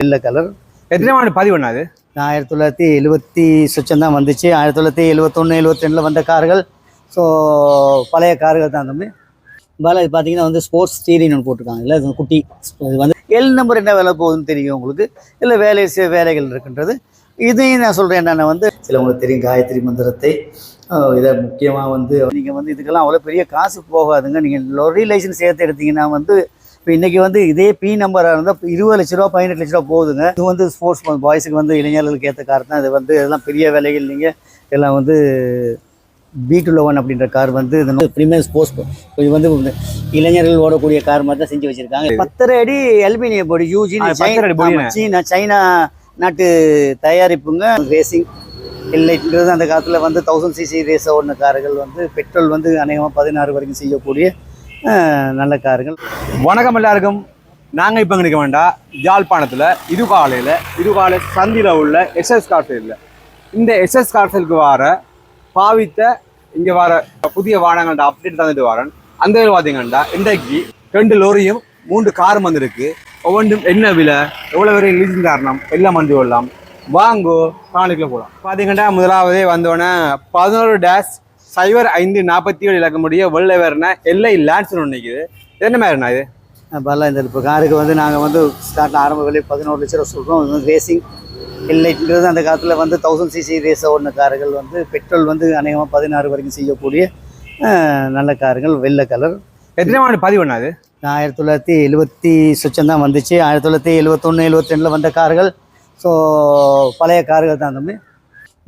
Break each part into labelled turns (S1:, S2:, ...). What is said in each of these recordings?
S1: வெள்ளை கலர்.
S2: எத்தனை ஆண்டு பதிவு பண்ணாது?
S1: 1970 சொச்சம் தான் வந்துச்சு. 1971 72 வந்த கார்கள். ஸோ பழைய கார்கள் தான் தம்பி. பாலா இது பார்த்தீங்கன்னா வந்து ஸ்போர்ட்ஸ் ஸ்டீரிங் ஒன்று போட்டிருக்காங்க. இல்லை இது குட்டி இது வந்து எல் நம்பர் என்ன வேலை போகுதுன்னு தெரியும் உங்களுக்கு. இல்லை வேலைகள் இருக்கின்றது. இதையும் நான் சொல்கிறேன் என்னென்ன வந்து சிலவங்களுக்கு தெரியும் காயத்ரி மந்திரத்தை. இதை முக்கியமாக வந்து நீங்கள் வந்து இதுக்கெல்லாம் அவ்வளோ பெரிய காசு போகாதுங்க. நீங்கள் லொரி லைசன்ஸ் சேர்த்து எடுத்தீங்கன்னா வந்து இப்போ இன்றைக்கி வந்து இதே பி நம்பராக இருந்தால் 20 லட்ச ரூபா 18 லட்ச ரூபா போகுதுங்க. இது வந்து ஸ்போர்ட்ஸ் பாய்ஸுக்கு வந்து இளைஞர்களுக்கு ஏற்ற கார் தான். இது வந்து இதெல்லாம் பெரிய விலைகள். நீங்கள் இதெல்லாம் வந்து B211 அப்படின்ற கார் வந்து இது ப்ரீமியம் ஸ்போர்ட்ஸ். இது வந்து இளைஞர்கள் ஓடக்கூடிய கார் மாதிரி தான் செஞ்சு வச்சுருக்காங்க. 10 அடி அலுமினிய பொடி சைனா நாட்டு தயாரிப்புங்க. ரேசிங் இல்லைன்றது அந்த காலத்தில் வந்து 1000 cc ரேஸ் ஓடின கார்கள் வந்து பெட்ரோல் வந்து அநேகமாக 16 வரைக்கும் செய்யக்கூடிய நல்ல கார்கள்.
S2: வணக்கம் எல்லாருக்கும். நாங்கள் இப்போ நினைக்க வேண்டாம் யாழ்ப்பாணத்தில் இதுகாலை சந்தியில் உள்ள எஸ்எஸ் கார்சைடில். இந்த எஸ்எஸ் கார்சைலுக்கு வர பாவித்த இங்கே வர புதிய வாகனங்கள்ட்ட அப்டேட் தந்துட்டு வரேன். அந்த வேலை பார்த்தீங்கன்னா இன்றைக்கு 2 லோரியும் 3 காரும் வந்திருக்கு. ஒவ்வொன்றும் என்ன விலை, எவ்வளோ வரை லீசிங் காரணம் எல்லாம் வந்து கொள்ளலாம். வாங்கோ காணிக்குள்ள போகலாம். பார்த்தீங்கன்னா முதலாவதே வந்தோடனே 11-0547 இலக்கமுடைய வெள்ளை வேறுனா எல்ஐ லேண்ட்ஸ்னு ஒன்று நிற்கிது. என்ன மாதிரிண்ணா இது?
S1: பாலா இந்த இப்போ காருக்கு வந்து நாங்கள் வந்து ஸ்டார்ட்டில் ஆரம்ப விலை 11 லட்ச ரூபா சொல்கிறோம். இது வந்து ரேசிங் இல்லைன்றது அந்த காலத்தில் வந்து 1000 cc ரேஸ் ஓடின கார்கள் வந்து பெட்ரோல் வந்து அநேகமாக 16 வரைக்கும் செய்யக்கூடிய நல்ல கார்கள். வெள்ளை கலர்.
S2: எத்தனை ஆண்டு பதிவு பண்ணாது?
S1: 1970 சொச்சம் தான் வந்துச்சு. 1971 72 வந்த கார்கள். ஸோ பழைய கார்கள் தான் தம்பி.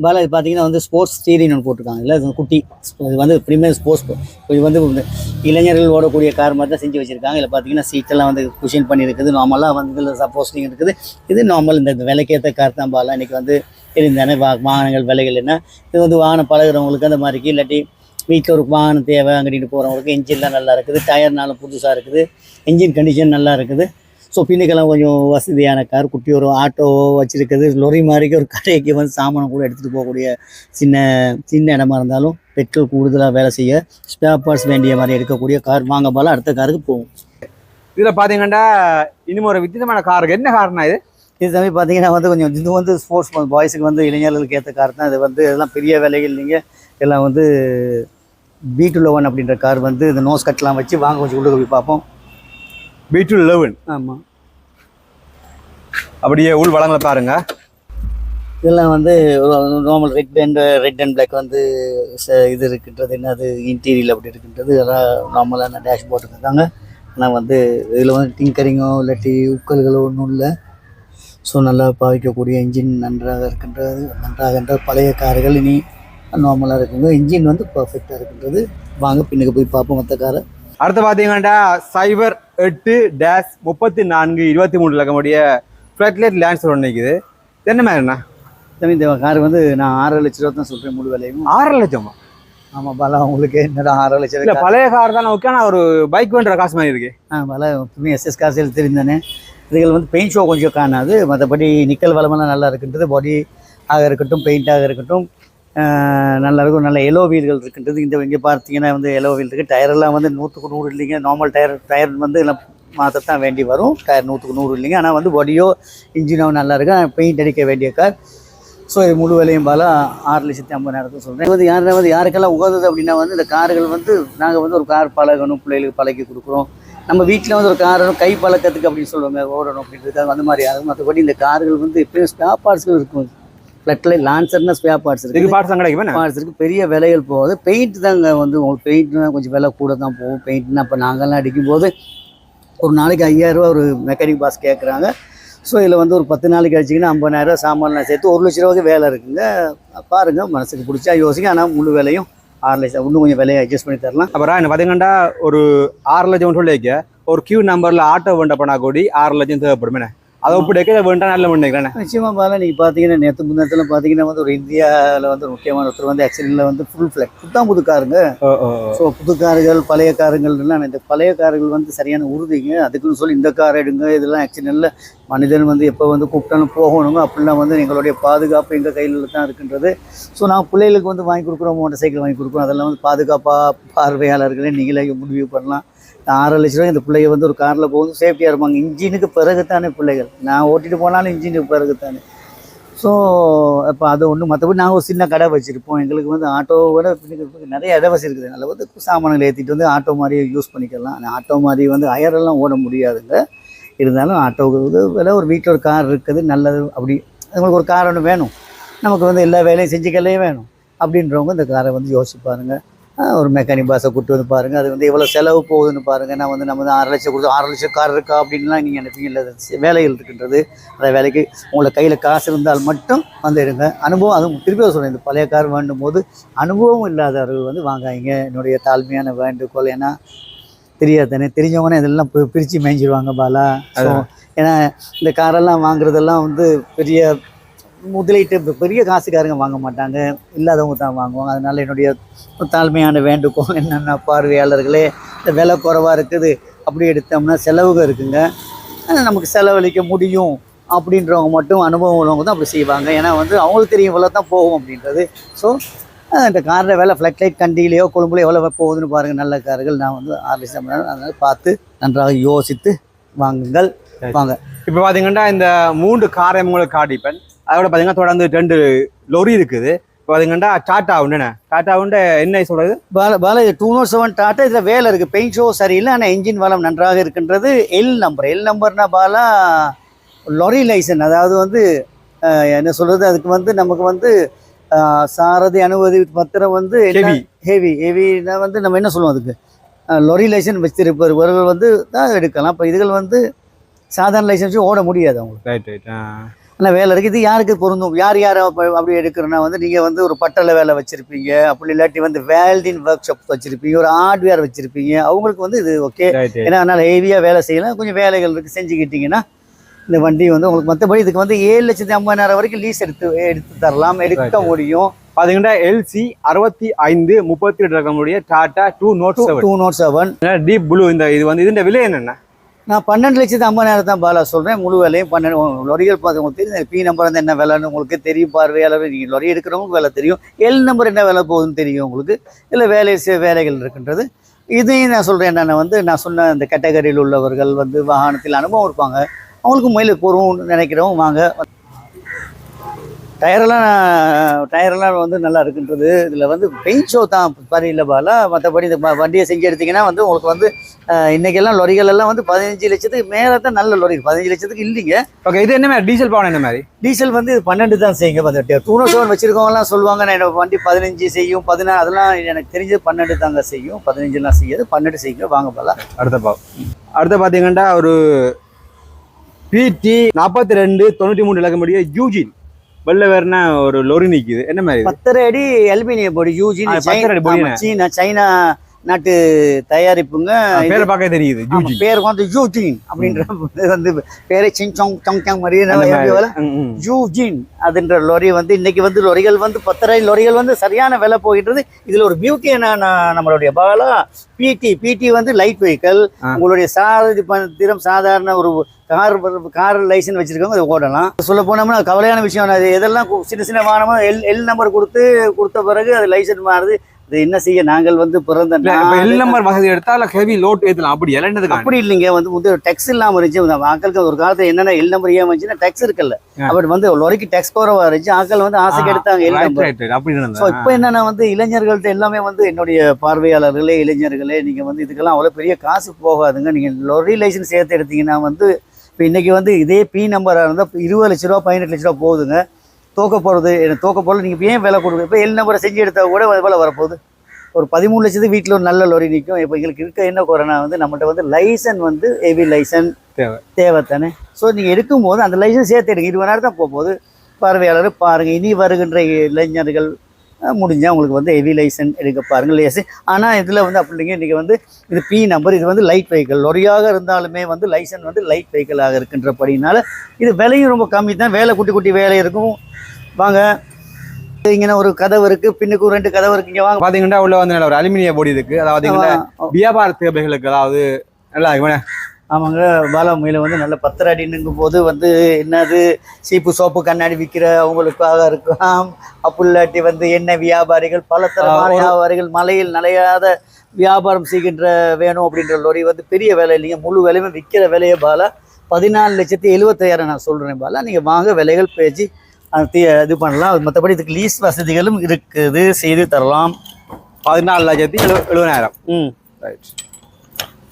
S1: பாலா இது பார்த்தீங்கன்னா வந்து ஸ்போர்ட்ஸ் ஸ்டீரிங் ஒன்று போட்டிருக்காங்க. இல்லை இது குட்டி இது வந்து ப்ரீமியம் ஸ்போர்ட்ஸ். இது வந்து இளைஞர்கள் ஓடக்கூடிய கார் மாதிரி தான் செஞ்சு வச்சுருக்காங்க. இதில் பார்த்தீங்கன்னா சீட்டெல்லாம் வந்து குஷன் பண்ணியிருக்குது. நார்மலாக வந்து இதில் சப்போஸ்டிங் இருக்குது. இது நார்மல் இந்த விலைக்கேற்ற கார் தான் பாலா. இன்றைக்கி வந்து இருந்தானே வாகனங்கள் விலைகள் என்ன. இது வந்து வாகனம் பழகிறவங்களுக்கு அந்த மாதிரிக்கு, இல்லாட்டி வீட்டில் ஒரு வாகனம் தேவை அங்கிட்டு போகிறவங்களுக்கு என்ஜின்லாம் நல்லா இருக்குது. டயர்னாலும் புதுசாக இருக்குது. என்ஜின் கண்டிஷன் நல்லா இருக்குது. ஸோ பின்னுக்கெல்லாம் கொஞ்சம் வசதியான கார். குட்டி ஒரு ஆட்டோ வச்சுருக்குது. லொரி மாதிரிக்கு ஒரு கடைக்கு வந்து சாமானம் கூட எடுத்துகிட்டு போகக்கூடிய சின்ன இடமா இருந்தாலும் பெட்ரோல் கூடுதலாக வேலை செய்ய ஸ்பேர் பார்ட்ஸ் வேண்டிய மாதிரி எடுக்கக்கூடிய கார். வாங்க பாலா அடுத்த காருக்கு போகும்.
S2: இதில் பார்த்தீங்கன்னா இன்னும் ஒரு வித்தியாசமான காருக்கு. என்ன காரணம் இது?
S1: இது தம்பி பார்த்தீங்கன்னா வந்து கொஞ்சம் இது வந்து ஸ்போர்ட்ஸ் பாய்ஸுக்கு வந்து இளைஞர்களுக்கு ஏற்ற கார் தான். இது வந்து இதெல்லாம் பெரிய விலைகள். நீங்கள் இதெல்லாம் வந்து B211 அப்படின்ற கார் வந்து இந்த நோஸ் கட்லாம் வச்சு வாங்க கொஞ்சம் உள்ள போய் பார்ப்போம்.
S2: B211.
S1: ஆமாம்.
S2: அப்படியே உள் வளங்களை பாருங்க.
S1: இதெல்லாம் வந்து நார்மல் ரெட் அண்ட் பிளாக் வந்து இது இருக்குன்றது. என்னது இன்டீரியல் அப்படி இருக்குன்றது. இதெல்லாம் நார்மலான டேஷ்போர்ட் இருக்காங்க. ஆனால் வந்து இதில் வந்து டிங்கரிங்கோ இல்லாட்டி உக்கல்களோ ஒன்றும் இல்லை. ஸோ நல்லா பாவிக்கக்கூடிய இன்ஜின் நன்றாக இருக்கின்றது. பழைய கார்கள் இனி நார்மலாக இருக்குங்க. இன்ஜின் வந்து பர்ஃபெக்டாக இருக்கின்றது. வாங்க பின்னுக்கு போய் பார்ப்போம் மற்ற காரை.
S2: அடுத்து பார்த்தீங்கன்னா 08-34-23 இலக்கமுடைய ஃப்ளட்லைட் லேண்ட்ஸ் ஒன்று நிற்குது. என்ன மாதிரிண்ணா?
S1: இந்த கார் வந்து நான் 6 லட்ச ரூபா தான் சொல்கிறேன் முழு விலையும்.
S2: 6 லட்சமா?
S1: ஆமாம் பாலா. உங்களுக்கு என்னடா 6 லட்சம்?
S2: இல்லை பழைய கார் தான் ஓகே. ஆனால் ஒரு பைக் வேண்டுற காசு மாதிரி இருக்கு.
S1: பாலா எஸ்எஸ் காசில் தெரிந்தானே. இதுகள் வந்து பெயிண்ட் ஷோ கொஞ்சம் காணாது. மற்றபடி நிக்கல் வளமெல்லாம் நல்லா இருக்கின்றது. பாடி ஆக இருக்கட்டும், பெயிண்டாக இருக்கட்டும் நல்லாயிருக்கும். நல்ல எலோ வீல்கள் இருக்கின்றது. இங்கே பார்த்தீங்கன்னா வந்து எலோ வீல் இருக்குது. டயரெல்லாம் வந்து 100க்கு 100 இல்லைங்க. நார்மல் டயர் வந்து எல்லாம் மாற்றத்தான் வேண்டி வரும். டயர் 100க்கு 100 இல்லைங்க. ஆனால் வந்து பாடியோ இன்ஜினோ நல்லா இருக்கு. பெயிண்ட் அடிக்க வேண்டிய கார். ஸோ இது முழு விலையும் பாலா 6,50,000 சொல்கிறேன். வந்து யாருக்கெல்லாம் உகந்தது அப்படின்னா வந்து இந்த கார்கள் வந்து நாங்கள் வந்து ஒரு கார் பழகணும், பிள்ளைகளுக்கு பழக்கி கொடுக்குறோம். நம்ம வீட்டில் வந்து ஒரு கார் கை பழக்கத்துக்கு அப்படின்னு சொல்லுவாங்க, ஓடணும் அப்படின்றது அந்த மாதிரி ஆகும். மற்றபடி இந்த கார்கள் வந்து எப்பயும் ஸ்பேர் பார்ட்ஸ்கள் இருக்கும். ஃப்ளட்லைட் லான்சர்னா ஸ்பேர் பார்ட்ஸ் இருக்குது. பார்ட்ஸ் இருக்குது. பெரிய விலைகள் போகுது. பெயிண்ட் தாங்க வந்து உங்களுக்கு பெயிண்ட்னா கொஞ்சம் விலை கூட தான் போகும். பெயிண்ட்னா இப்போ நாங்கள்லாம் அடிக்கும்போது ஒரு நாளைக்கு 5,000 ரூபா ஒரு மெக்கானிக் பாஸ் கேட்குறாங்க. ஸோ இதில் வந்து ஒரு 10 நாளைக்கு அடிச்சிங்கன்னா 50,000 சாமான்லாம் சேர்த்து 1 லட்ச ரூபாய்க்கு வேலை இருக்குங்க. பாருங்கள் மனசுக்கு பிடிச்சா யோசிங்க. ஆனால் முழு விலையும் 6 லட்சம். இன்னும் கொஞ்சம் விலையை அட்ஜஸ்ட் பண்ணி தரலாம்.
S2: அப்புறம் என்ன பார்த்தீங்கன்னா ஒரு 6 லட்சம் சொல்லிக்க ஒரு கியூ நம்பரில் ஆட்டோ வேண்ட பண்ணால் கூடி 6 லட்சம் தேவைப்படுமே. அதை ஒப்பிடைக்க வேண்டாம் நல்ல பண்ணிக்கிறேன்.
S1: நிச்சயமாக பாலா நீங்கள் பார்த்தீங்கன்னா நேற்று முன்னத்தில் பார்த்தீங்கன்னா வந்து ஒரு இந்தியாவில் வந்து ஒரு முக்கியமான ஒருத்தர் வந்து ஆக்சிடென்ட்டில் வந்து ஃபுல் ஃப்ளட் புது காருங்க. ஸோ புது கார்கள் பழைய காருங்கள்லாம் இந்த பழைய கார்கள் வந்து சரியான உறுதிங்க. அதுக்குன்னு சொல்லி இந்த கார் எடுங்க. இதெல்லாம் ஆக்சிடென்ட்டில் மனிதன் வந்து எப்போ வந்து கூப்பிட்டாலும் போகணுங்க. அப்படிலாம் வந்து எங்களுடைய பாதுகாப்பு எங்கள் கையில் தான் இருக்கின்றது. ஸோ நான் பிள்ளைகளுக்கு வந்து வாங்கி கொடுக்குறோம், மோட்டர் சைக்கிள் வாங்கி கொடுக்குறோம். அதெல்லாம் வந்து பாதுகாப்பாக பார்வையாளர்களே நீங்களே முடிவு பண்ணலாம். 6 லட்ச ரூபாய் இந்த பிள்ளைங்க வந்து ஒரு காரில் போகுது சேஃப்டியாக இருப்பாங்க. இன்ஜினுக்கு பிறகு தானே பிள்ளைகள், நான் ஓட்டிகிட்டு போனாலும் இன்ஜினுக்கு பிறகு தானே. ஸோ இப்போ அது ஒன்று. மற்றபடி நாங்கள் ஒரு சின்ன கடை வச்சுருப்போம். எங்களுக்கு வந்து ஆட்டோவோட நிறைய இட வசதி இருக்குது. அதில் வந்து சாமான்கள் ஏற்றிட்டு வந்து ஆட்டோ மாதிரி யூஸ் பண்ணிக்கலாம். ஆனால் ஆட்டோ மாதிரி வந்து அயரெல்லாம் ஓட முடியாதுங்க. இருந்தாலும் ஆட்டோவுக்கு விலை ஒரு வீட்டில் ஒரு கார் இருக்குது நல்லது. அப்படி உங்களுக்கு ஒரு கார் ஒன்று வேணும், நமக்கு வந்து எல்லா வேலையும் செஞ்சுக்கலே வேணும் அப்படின்றவங்க இந்த காரை வந்து யோசிப்பாருங்க. ஒரு மெக்கானிக் பாஸை கூப்பிட்டு வந்து பாருங்கள், அது வந்து எவ்வளோ செலவு போகுதுன்னு பாருங்கள். நான் வந்து நம்ம 6 லட்சம் கொடுத்து 6 லட்சம் கார் இருக்கா அப்படின்லாம் நீங்கள் நினைப்பீங்க. இல்லை, வேலைகள் இருக்கின்றது. அந்த வேலைக்கு உங்களை கையில் காசு இருந்தால் மட்டும் வந்து எடுங்க. அனுபவம், அதுவும் திருப்பி சொல்கிறேன், இந்த பழைய கார் வேண்டும் போது அனுபவம் இல்லாதவர்கள் வந்து வாங்காதீங்க. என்னுடைய தாழ்மையான வேண்டுகோள். ஏன்னா தெரியாதானே, தெரிஞ்சவங்கன்னா இதெல்லாம் பிரித்து மேய்ஞ்சிடுவாங்க பாலா. ஸோ ஏன்னா இந்த காரெல்லாம் வாங்குறதெல்லாம் வந்து பெரிய முதலீட்டு பெரிய காசுக்காரங்க வாங்க மாட்டாங்க, இல்லாதவங்க தான் வாங்குவாங்க. அதனால் என்னுடைய தாழ்மையான வேண்டுகோள் என்னென்ன, பார்வையாளர்களே, இந்த விலை குறைவாக இருக்குது அப்படி எடுத்தோம்னா செலவுகள் இருக்குங்க, நமக்கு செலவழிக்க முடியும் அப்படின்றவங்க மட்டும் அனுபவம் உள்ளவங்க தான் அப்படி செய்வாங்க. ஏன்னா வந்து அவங்களுக்கு தெரியும் இவ்வளோ தான் போகும் அப்படின்றது. ஸோ இந்த காரில் வேலை ஃப்ளட் லைட் கண்டியிலையோ கொழும்புலையோ எவ்வளோ போகுதுன்னு பாருங்கள். நல்ல கார்கள் நான் வந்து 6 லட்சம். அதனால் பார்த்து நன்றாக யோசித்து வாங்குங்கள், வாங்க.
S2: இப்போ பார்த்தீங்கன்னா இந்த 3 காரை உங்களுக்கு காட்டிப்பேன். அதோட பார்த்தீங்கன்னா தொடர்ந்து 2 லொரி இருக்குது. இப்போ பார்த்தீங்கன்னா டாட்டா உண்டுண்ணே, டாட்டா உண்டு என்ன சொல்கிறது,
S1: பாலா 207 டாட்டா. இதில் வேலை இருக்குது, பெயிண்ட் ஷோ சரியில்லை, ஆனால் இன்ஜின் வளம் நன்றாக இருக்கின்றது. எல் நம்பர்னா பாலா லொரி லைசன், அதாவது வந்து என்ன சொல்கிறது, அதுக்கு வந்து நமக்கு வந்து சாரதி அனுமதி பத்திரம் வந்து ஹெவினா வந்து நம்ம என்ன சொல்லுவோம், அதுக்கு லொரி லைசன் வச்சிருப்பவர்கள் வந்து தான் எடுக்கலாம். இப்போ இதுகள் வந்து சாதாரண லைசன்ஸும் ஓட முடியாது அவங்களுக்கு.
S2: ரைட்.
S1: ஆனால் வேலை இருக்குது. இது யாருக்கு பொருந்தும், யார் அப்படி எடுக்கிறோன்னா வந்து நீங்கள் வந்து ஒரு பட்டலை வேலை வச்சுருப்பீங்க, அப்படி இல்லாட்டி வந்து வேல்டின் ஒர்க் ஷாப் வச்சுருப்பீங்க, ஒரு ஹார்ட்வேர் வச்சுருப்பீங்க, அவங்களுக்கு வந்து இது ஓகே. ஏன்னா அதனால் ஹெவியாக வேலை செய்யலாம், கொஞ்சம் வேலைகள் இருக்குது, செஞ்சுக்கிட்டிங்கன்னா இந்த வண்டி வந்து உங்களுக்கு. மற்றபடி இதுக்கு வந்து 7,50,000 வரைக்கும் லீஸ் எடுத்து தரலாம், எடுக்க முடியும்.
S2: பார்த்தீங்கன்னா எல்சி 6538 ரகமுடைய டாட்டா 207 டீப் ப்ளூ. இது வந்து இதுன்ற விலை என்னென்ன?
S1: நான் 12,50,000 தான் பாலா சொல்கிறேன். முழு விலையும் 12 லொரிகள் பார்த்து உங்களுக்கு தெரியும். பி நம்பர் வந்து என்ன விலைன்னு உங்களுக்கு தெரியும், பார்வையாளர் நீங்கள் லொரி எடுக்கிறவங்களுக்கு வேலை தெரியும். எல் நம்பர் என்ன விலை போகுதுன்னு தெரியும் உங்களுக்கு. இல்லை வேலைகள் இருக்கின்றது. இதையும் நான் சொல்கிறேன், நான் சொன்ன இந்த கேட்டகரியில் உள்ளவர்கள் வந்து வாகனத்தில் அனுபவம் இருப்பாங்க, அவங்களுக்கு மயிலுக்கு போகிறோம் நினைக்கிறவங்க வாங்க. டயரெல்லாம் வந்து நல்லா இருக்குன்றது. இதில் வந்து பெயிண்ட் ஷோ தான் சரியில்லை பாலா. மற்றபடி இந்த வண்டியை செஞ்சு எடுத்திங்கன்னா வந்து உங்களுக்கு வந்து இன்றைக்கெல்லாம் லொரிகள் எல்லாம் வந்து 15 லட்சத்துக்கு மேலே தான் நல்ல லொரி. 15 லட்சத்துக்கு இல்லைங்க.
S2: ஓகே, இது என்ன மாதிரி டீசல் பாவம்? என்ன மாதிரி
S1: டீசல் வந்து 12 தான் செய்யுங்க. 207 வச்சுருக்கவங்கலாம் சொல்லுவாங்க நான் என்னோட வண்டி 15 செய்யும், 16, அதெல்லாம் எனக்கு தெரிஞ்சது 12 தாங்க செய்யும். 15லாம் செய்யாது, 12 செய்யுங்க, வாங்க பாலா.
S2: அடுத்த பார்த்தீங்கன்னா ஒரு PT 4293 இலக்கமுடைய யூஜின் வெள்ள வேறுனா ஒரு லொரி நிக்குது. என்ன மாதிரி?
S1: 10 அடி அலுமினியம் பொடி யூஜின், சைனா நாட்டு தயாரிப்புங்க.
S2: பேரை பார்க்க தெரியுது,
S1: பேர் வந்து யூஜின் அப்படின்ற வந்து பேரை சிங் மாதிரி யூஜின் அதுன்ற லொரி வந்து இன்னைக்கு வந்து லொரிகள் வந்து 10 அடி லொரிகள் வந்து சரியான விலை போயிடுறது. இதுல ஒரு பியூட்டி என்ன, நம்மளுடைய பாலா பிடி வந்து லைட் வெஹிக்கல். உங்களுடைய சாரதி பத்திரம் சாதாரண ஒரு கார் லைசன்ஸ் வச்சிருக்கவங்க அதை ஓடலாம். சொல்ல போனோம்னா கவலையான விஷயம். அது எதெல்லாம் சின்ன வாகனமா எல் நம்பர் கொடுத்த பிறகு அது லைசன்ஸ் மாறுது. அது என்ன செய்ய, நாங்கள் வந்து பிறந்த
S2: எல் நம்பர் வசதி எடுத்தால் ஹெவி லோட் ஏற்றலாம். அப்படி
S1: அப்படி இல்லைங்க. வந்து டெக்ஸ் இல்லாமல் இருந்துச்சு ஆக்களுக்கு. ஒரு காலத்தில் என்னென்ன எல் நம்பர் ஏன் வந்துச்சுன்னா டெக்ஸ் இருக்குல்ல, அப்படி வந்து லொரிக்கு டெக்ஸ் குறைவா இருந்துச்சு, ஆக்கள் வந்து ஆசைக்கு எடுத்தாங்க எல் நம்பர். ஸோ இப்போ என்னன்னா வந்து இளைஞர்கள்ட்ட எல்லாமே வந்து என்னுடைய பார்வையாளர்களே, இளைஞர்களே, நீங்கள் வந்து இதுக்கெல்லாம் அவ்வளோ பெரிய காசு போகாதுங்க. நீங்கள் லொரி லைசன்ஸ் சேர்த்து எடுத்தீங்கன்னா வந்து இப்போ இன்றைக்கி வந்து இதே பி நம்பராக இருந்தால் 20 லட்ச ரூபா 18 லட்ச ரூபா போகுதுங்க. தோக்க போகிறது நீங்கள் ஏன் விலை கொடுக்குது? இப்போ எல் நம்பரை செஞ்சு எடுத்தால் கூட வேலை வரப்போகுது. ஒரு 13 லட்சத்துக்கு வீட்டில் ஒரு நல்ல லொரி நிற்கும். இப்போ எங்களுக்கு இருக்க என்ன குறைனா வந்து நம்மகிட்ட வந்து லைசன் வந்து ஹெவி லைசன் தேவை தானே. ஸோ நீங்கள் எடுக்கும்போது அந்த லைசன்ஸ் சேர்த்து எடுங்க. 20 நேரம் தான் போகும்போது பார்வையாளர் பாருங்கள். இனி வருகின்ற இளைஞர்கள் முடிஞ்சால் உங்களுக்கு வந்து ஹெவி லைசன் எடுக்க பாருங்கள் லேசன். ஆனால் இதில் வந்து அப்படி இல்லைங்க. இன்றைக்கி வந்து இது பி நம்பர், இது வந்து லைட் வெஹிக்கல். லொரியாக இருந்தாலுமே வந்து லைசன் வந்து லைட் வெஹிக்கலாக இருக்கின்றபடினால இது விலையும் ரொம்ப கம்மி தான். வேலை குட்டி வேலை இருக்கும். வாங்க, இங்கே ஒரு கதவு இருக்கு, பின்னுக்கு 2 கதவு இருக்கு. இங்கே வாங்க.
S2: பார்த்தீங்கன்னா உள்ள வந்து ஒரு அலுமினிய பொடி இருக்கு. அதாவது வியாபார தேவைகளுக்கு அதாவது நல்லா இருக்கு.
S1: ஆமாங்க பாலா, முயல வந்து நல்ல 10 அடின்னுங்கும் போது வந்து என்னது சீப்பு சோப்பு கண்ணாடி விற்கிற அவங்களுக்காக இருக்கலாம். அப்படி இல்லாட்டி வந்து எண்ணெய் வியாபாரிகள், பல தரமான வியாபாரிகள், மலையில் நலையாத வியாபாரம் செய்கின்ற வேணும் அப்படின்ற லோரி வந்து பெரிய விலை இல்லைங்க, முழு விலையுமே விற்கிற விலையை பாலா 14,75,000 நான் சொல்கிறேன் பாலா. நீங்கள் வாங்க, விலைகள் பேச்சு இது பண்ணலாம். மற்றபடி இதுக்கு லீஸ் வசதிகளும் இருக்குது, செய்து தரலாம்.
S2: 14,70,000.
S1: ம்,
S2: ரைட்.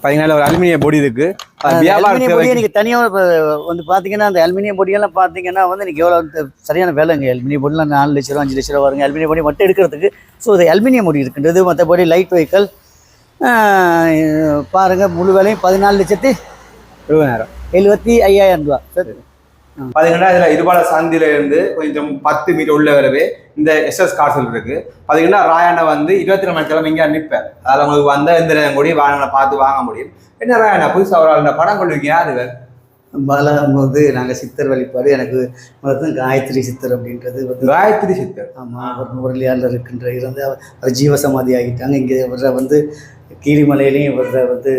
S2: பார்த்தீங்கன்னா ஒரு அலுமினிய பொடி இருக்கு.
S1: அலுமினியம் பொடியை நீங்கள் தனியாக வந்து பார்த்தீங்கன்னா அந்த அலுமினியம் பொடியெல்லாம் பார்த்தீங்கன்னா வந்து நீங்கள் எவ்வளோ சரியான விலைங்க. அலுமினியம் பொடியெலாம் 4 லட்ச ரூபா 5 லட்ச ரூபா வருங்க அலுமினியம் பொடி மட்டும் எடுக்கிறதுக்கு. ஸோ இது அலுமினியம் பொடி இருக்கின்றது. மற்றபடி லைட் வெஹிக்கல் பாருங்கள், முழு விலையும் 14,70,75,000 ரூபா. சரி,
S2: பார்த்தீங்கன்னா இதில் இதுபால சந்தில இருந்து கொஞ்சம் 10 மீட்டர் உள்ள வரவே இந்த எஸ்எஸ் கார்சல் இருக்கு. பார்த்தீங்கன்னா ராயண்ணா வந்து 22 மணிக்கிழமை இங்கே நிற்பேன். அதில் உங்களுக்கு வந்த இந்த நேரம் கூட வாகனங்களை பார்த்து வாங்க முடியும். என்ன ராயண்ணா புதுசாக ஒரு ஆள் படம் கொள்வீங்க யார் இவர்?
S1: பாலாகும்போது நாங்கள் சித்தர் வழிபாடு. எனக்கு முதல்ல காயத்ரி சித்தர் அப்படின்றது வந்து
S2: காயத்ரி சித்தர்.
S1: ஆமாம், அவர் நுவரெலியாவில் இருக்கின்ற இருந்து அவர் ஜீவசமாதி ஆகிட்டாங்க. இங்கே வர்ற வந்து கீரிமலையிலையும் வர்ற வந்து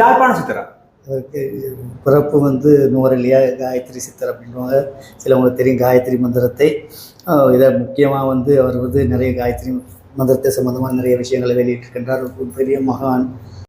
S2: ஜாழ்ப்பாண சித்தரா?
S1: அவருக்கு பிறப்பு வந்து நுவரெலியா காயத்ரி சித்தர் அப்படின்வாங்க. சிலவங்களுக்கு தெரியும் காயத்ரி மந்திரத்தை. இதை முக்கியமாக வந்து அவர் வந்து நிறைய காயத்ரி மந்திரத்தை சம்மந்தமாக நிறைய விஷயங்களை வெளியிட்டிருக்கின்றார். ஒரு பெரிய மகான்.